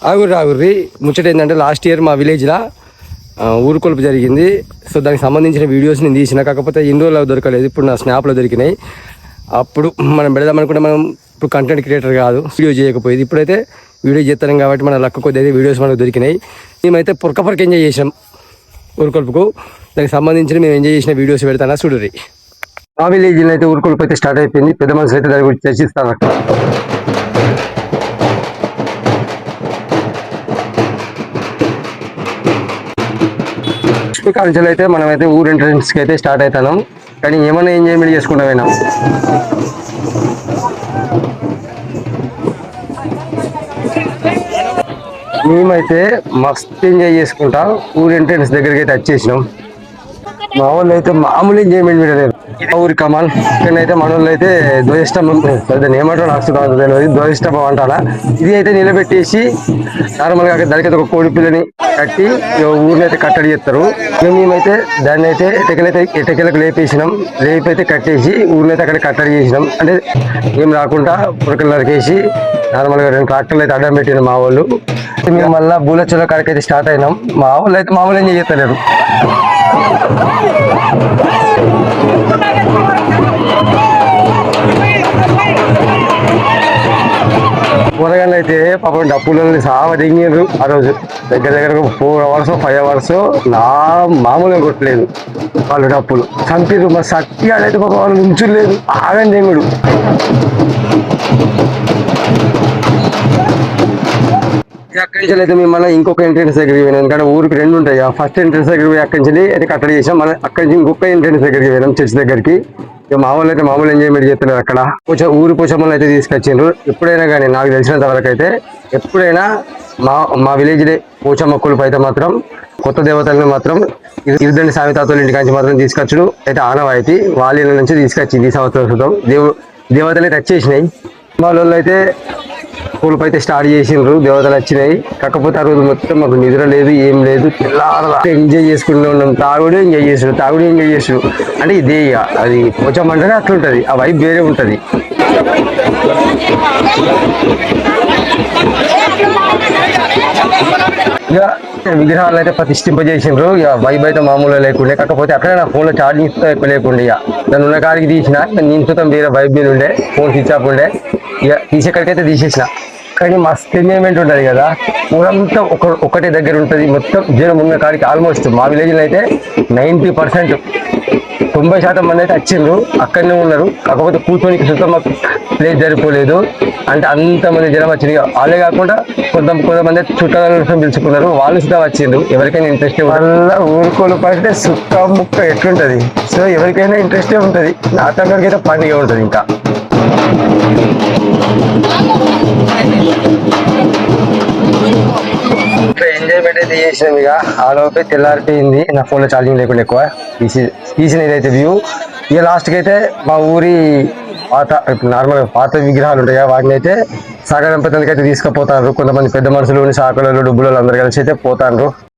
ఆగుర్రి ముచ్చట ఏంటంటే last year మా విలేజ్లో ఊరుకొలుపు జరిగింది. సో దానికి సంబంధించిన వీడియోస్ నేను తీసిన, కాకపోతే ఇన్ని రోజులు దొరకలేదు. ఇప్పుడు నా స్నాప్లో దొరికినాయి. అప్పుడు మనం పెడదామనుకుంటే మనం ఇప్పుడు కంటెంట్ క్రియేటర్ కాదు, వీడియో చేయకపోయేది. ఇప్పుడైతే వీడియో చేస్తాం కాబట్టి మన లక్క కొద్ది అయితే వీడియోస్ మనకు దొరికినాయి. మేమైతే పొరక ఎంజాయ్ చేసాం ఊరుకొలుపుకు. దానికి సంబంధించిన మేము ఎంజాయ్ చేసిన వీడియోస్ పెడతానా చూడరి. మా విలేజ్లో అయితే ఊరుకొలుపు అయితే స్టార్ట్ అయిపోయింది. పెద్ద మనుషులు అయితే దాని గురించి చర్చిస్తారు. కాలేజీలో అయితే మనమైతే ఊరు ఎంట్రన్స్కి అయితే స్టార్ట్ అవుతాం. కానీ ఏమైనా ఎంజాయ్మెంట్ చేసుకుంటా పోయినాం. మేమైతే మస్తు ఎంజాయ్ చేసుకుంటా ఊరు ఎంట్రన్స్ దగ్గరికి అయితే వచ్చేసినాం. మా వాళ్ళు అయితే మామూలు ఎంజాయ్మెంట్ పెట్టలేదు. మా ఊరి కమాల్ ఇక్కడైతే మన వాళ్ళు అయితే ధ్వజస్తంభం ఏమంటారు నాకు తెలియదు, ధ్వజస్తంభం అంటారా. ఇది అయితే నిలబెట్టేసి నార్మల్గా దానికైతే ఒక కోడి పిల్లని కట్టి ఊరిని అయితే కట్టడి చేస్తారు. మేమైతే దాన్ని అయితే ఎటకెలకు లేపేసినాం. లేపైతే కట్టేసి ఊరిని అయితే అక్కడ కట్టడి చేసినాం. అంటే ఏం రాకుండా పురకలు నరికేసి నార్మల్గా 2 ట్రాక్టర్లు అయితే అడ్డం పెట్టినాం మా వాళ్ళు. మేము మళ్ళీ బూలచ్చల కాడికి అయితే స్టార్ట్ అయినాం. మా వాళ్ళు అయితే మామూలు ఎంజాయ్ చేస్తలేరు. కూరగాయలు అయితే పాపం డప్పులని సావ దిగారు. ఆ రోజు దగ్గర 4 అవర్స్ 5 అవర్స్ నా మామూలుగా కొట్టలేదు వాళ్ళు డప్పులు చంపిరు. మా సత్యాడైతే పాపం వాళ్ళు ఉంచులేదు, ఆగని దిగుడు. అక్కడి నుంచి అయితే మేము మళ్ళీ ఇంకొక ఎంట్రెన్స్ దగ్గరికి పోయినాం. ఎందుకంటే ఊరికి 2 ఉంటాయి. ఫస్ట్ ఎంట్రెన్స్ దగ్గరికి పోయి అక్కడి నుంచి అయితే కట్టడి చేసాం. మళ్ళీ అక్కడి నుంచి ఇంకొక ఎంట్రెన్స్ దగ్గరికి పోయినాం, చర్చ్ దగ్గరికి. ఇక మామూలు అయితే మామూలు ఎంజాయ్మెంట్ చేస్తున్నారు అక్కడ. ఊరు పోషమ్మలు అయితే తీసుకొచ్చిండ్రు. ఎప్పుడైనా కానీ నాకు తెలిసినంత వరకు అయితే ఎప్పుడైనా మా విలేజ్ పోచమ్మ కొలుపు అయితే మాత్రం కొత్త దేవతలను మాత్రం ఇరుదండి సామెతాతల ఇంటి నుంచి మాత్రం తీసుకొచ్చుడు అయితే ఆనవాయితీ. వాళ్ళ నుంచి తీసుకొచ్చింది ఈ సంవత్సరం దేవతలు అయితే వచ్చేసినాయి. వాళ్ళు అయితే కొలుపు అయితే స్టార్ట్ చేసిండ్రు. దేవతలు వచ్చినాయి. కాకపోతే ఆ రోజు మొత్తం మాకు నిద్ర లేదు, ఏం లేదు. తెల్లారదా ఎంజాయ్ చేసుకుంటూ ఉన్నాం. తాగుడు ఎంజాయ్ చేసుడు అంటే ఇదే ఇక అది పోచమ్మ అంటేనే అట్లుంటది. ఆ వైబ్ వేరే ఉంటది. ఇక విగ్రహాలు అయితే ప్రతిష్ఠింపజేసిండ్రు. ఇక వైబ్ అయితే మామూలుగా లేకుండే. కాకపోతే అక్కడ నా ఫోన్లో ఛార్జింగ్ ఎక్కువ లేకుండే. ఇక దాన్ని ఉన్న కాడికి తీసిన. నేను చూద్దాం వేరే వైబ్ మీద ఉండే, ఫోన్ స్విచ్ ఆఫ్ ఉండే. ఇక తీసేకాడికైతే తీసేసిన. కానీ మస్తు ఎంజాయ్మెంట్ ఉంటుంది కదా. ఊరంతా ఒకటే దగ్గర ఉంటుంది. మొత్తం జనం ఉన్న కాడికి ఆల్మోస్ట్ మా విలేజ్లో అయితే 90% 90% మంది అయితే వచ్చిండ్రు, అక్కడనే ఉన్నారు. కాకపోతే కూర్చొనికి సుతం మాకు ప్లేస్ సరిపోలేదు. అంటే అంతమంది జనం వచ్చింది. వాళ్ళే కాకుండా కొంతమంది చుట్టాలను పిలుచుకున్నారు. వాళ్ళు సుతా వచ్చిండ్రు. ఎవరికైనా ఇంట్రెస్ట్ వల్ల ఊరుకోలుపు అంటే సుక్క ముక్క ఎట్లుంటది. సో ఎవరికైనా ఇంట్రెస్టే ఉంటుంది. నా తగ్గరికి అయితే పండుగ ఉంటుంది. ఇంకా ఎంజాయ్మెంట్ అయితే చేసినాం. ఇక ఆలోపే తెల్లారిపోయింది. నా ఫోన్లో ఛార్జింగ్ లేకుండా ఎక్కువ తీసిన ఇదైతే వ్యూ. ఇక లాస్ట్కి అయితే మా ఊరి నార్మల్గా పాత విగ్రహాలు ఉంటాయి. వాటిని అయితే సాగర దంపతులకి అయితే తీసుకుపోతారు. కొంతమంది పెద్ద మనుషులు, సాకలు, డుబ్బులు అందరు కలిసి అయితే పోతారు.